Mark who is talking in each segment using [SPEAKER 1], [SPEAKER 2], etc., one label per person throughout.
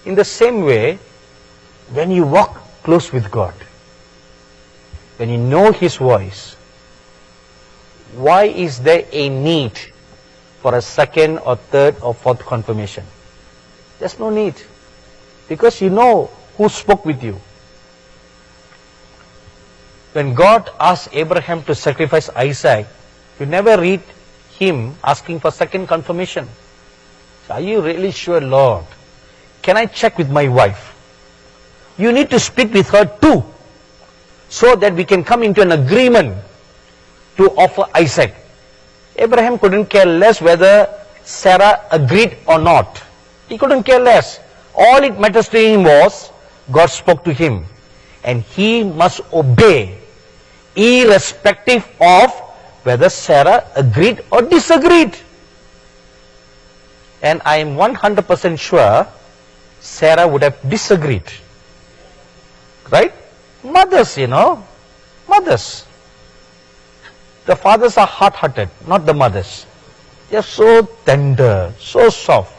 [SPEAKER 1] In the same way, when you walk close with God, when you know His voice, why is there a need for a second or third or fourth confirmation? There's no need. Because you know who spoke with you. When God asked Abraham to sacrifice Isaac, you never read him asking for second confirmation. So, are you really sure, Lord? Can I check with my wife? You need to speak with her too, so that we can come into an agreement to offer Isaac. Abraham couldn't care less whether Sarah agreed or not. He couldn't care less. All it matters to him was God spoke to him, and he must obey, irrespective of whether Sarah agreed or disagreed. And I am 100% sure Sarah would have disagreed. Right? Mothers, you know. Mothers. The fathers are hard-hearted, not the mothers. They are so tender, so soft.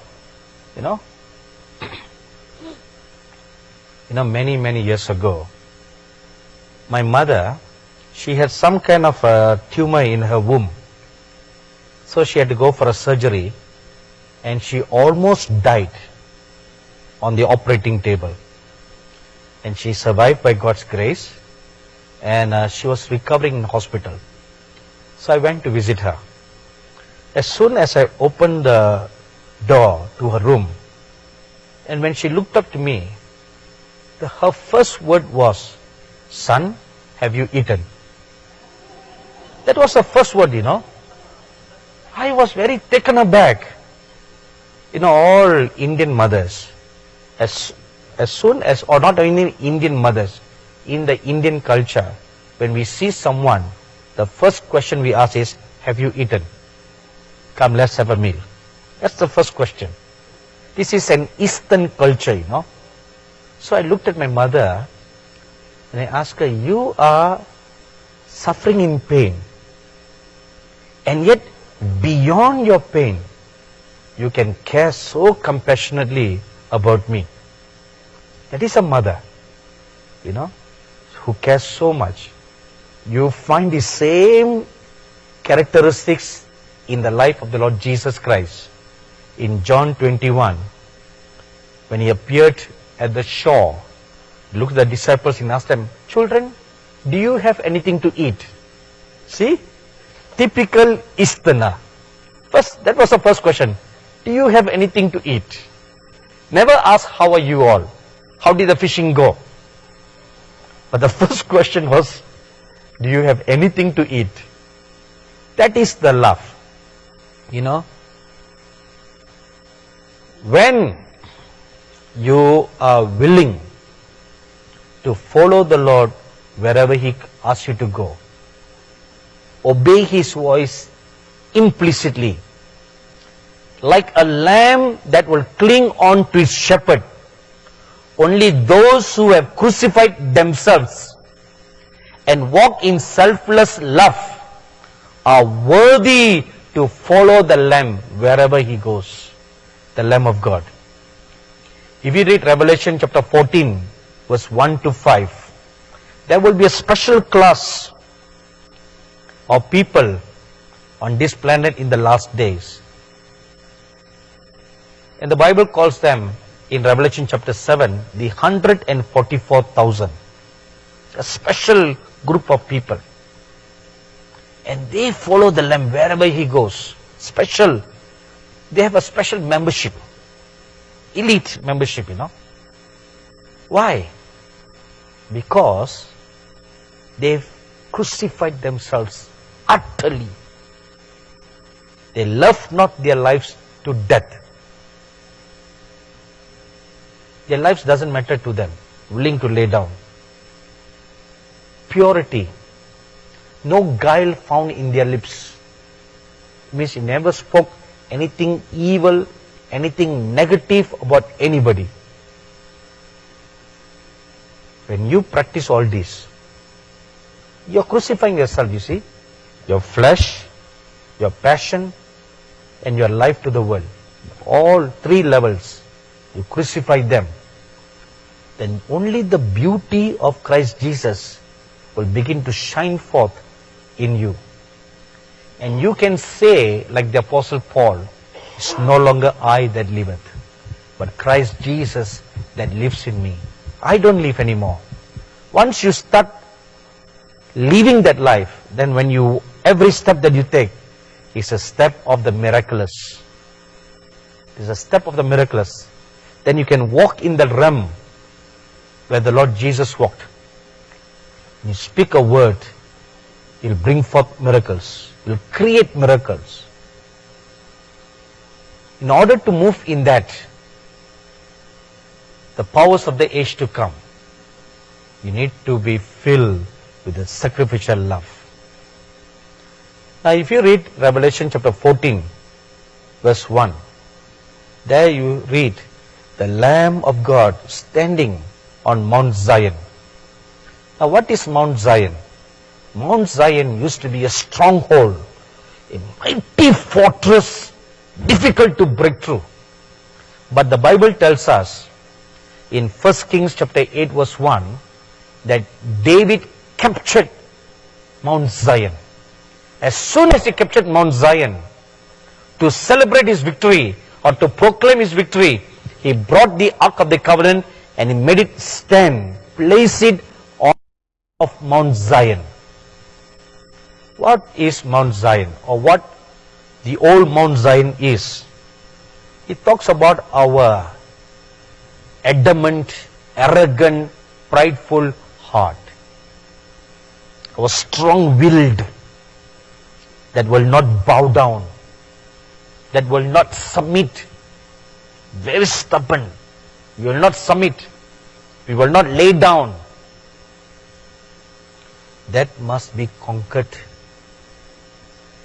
[SPEAKER 1] You know. Many years ago, my mother, she had some kind of a tumor in her womb. So she had to go for a surgery, and she almost died on the operating table. And she survived by God's grace, and she was recovering in hospital. So I went to visit her. As soon as I opened the door to her room, and when she looked up to me, her first word was, "Son, have you eaten?" That was the first word, you know. I was very taken aback. All Indian mothers, as soon as, or not only Indian mothers, in the Indian culture, when we see someone, the first question we ask is, "Have you eaten? Come, let's have a meal." That's the first question. This is an Eastern culture, you know. So I looked at my mother and I asked her, "You are suffering in pain, and yet beyond your pain, you can care so compassionately about me." That is a mother, you know, who cares so much. You find the same characteristics in the life of the Lord Jesus Christ. In John 21, when He appeared at the shore, looked at the disciples and asked them, "Children, do you have anything to eat?" See? Typical Easterner. First, that was the first question. Do you have anything to eat? Never ask, "How are you all? How did the fishing go?" But the first question was, "Do you have anything to eat?" That is the love. You know, when you are willing to follow the Lord wherever He asks you to go, obey His voice implicitly, like a lamb that will cling on to its shepherd. Only those who have crucified themselves and walk in selfless love are worthy to follow the Lamb wherever He goes, the Lamb of God. If you read Revelation chapter 14, verse 1 to 5, there will be a special class of people on this planet in the last days. And the Bible calls them, in Revelation chapter 7, the 144,000. A special group of people. And they follow the Lamb wherever He goes. Special. They have a special membership. Elite membership, you know. Why? Because they've crucified themselves utterly. They love not their lives to death. Their lives doesn't matter to them. Willing to lay down. Purity. No guile found in their lips. Means He never spoke anything evil, anything negative about anybody. When you practice all this, you're crucifying yourself, you see. Your flesh, your passion, and your life to the world. All three levels. You crucify them. then only the beauty of Christ Jesus will begin to shine forth in you. And you can say, like the Apostle Paul, it's no longer I that liveth, but Christ Jesus that lives in me. I don't live anymore. Once you start living that life, then every step that you take is a step of the miraculous. It is a step of the miraculous. Then you can walk in the realm where the Lord Jesus walked. You speak a word, He'll bring forth miracles. He'll create miracles. In order to move in that, the powers of the age to come, you need to be filled with the sacrificial love. Now if you read Revelation chapter 14, verse 1, there you read the Lamb of God standing on Mount Zion. Now what is Mount Zion? Mount Zion used to be a stronghold, a mighty fortress, difficult to break through. But the Bible tells us in 1 Kings chapter 8 verse 1 that David captured Mount Zion. As soon as he captured Mount Zion, to celebrate his victory or to proclaim his victory, he brought the Ark of the Covenant and he made it stand, place it on of Mount Zion. What is Mount Zion, or what the old Mount Zion is? It talks about our adamant, arrogant, prideful heart. Our strong-willed, that will not bow down, that will not submit, very stubborn. We will not submit, we will not lay down. That must be conquered.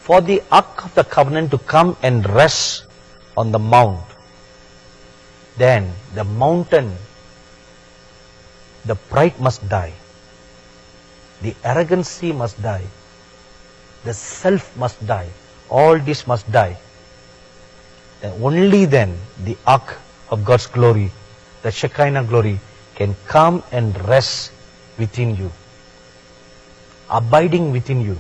[SPEAKER 1] For the Ark of the Covenant to come and rest on the mount, then the mountain, the pride must die, the arrogancy must die, the self must die, all this must die. And only then the Ark of God's glory, the Shekinah glory, can come and rest within you, abiding within you.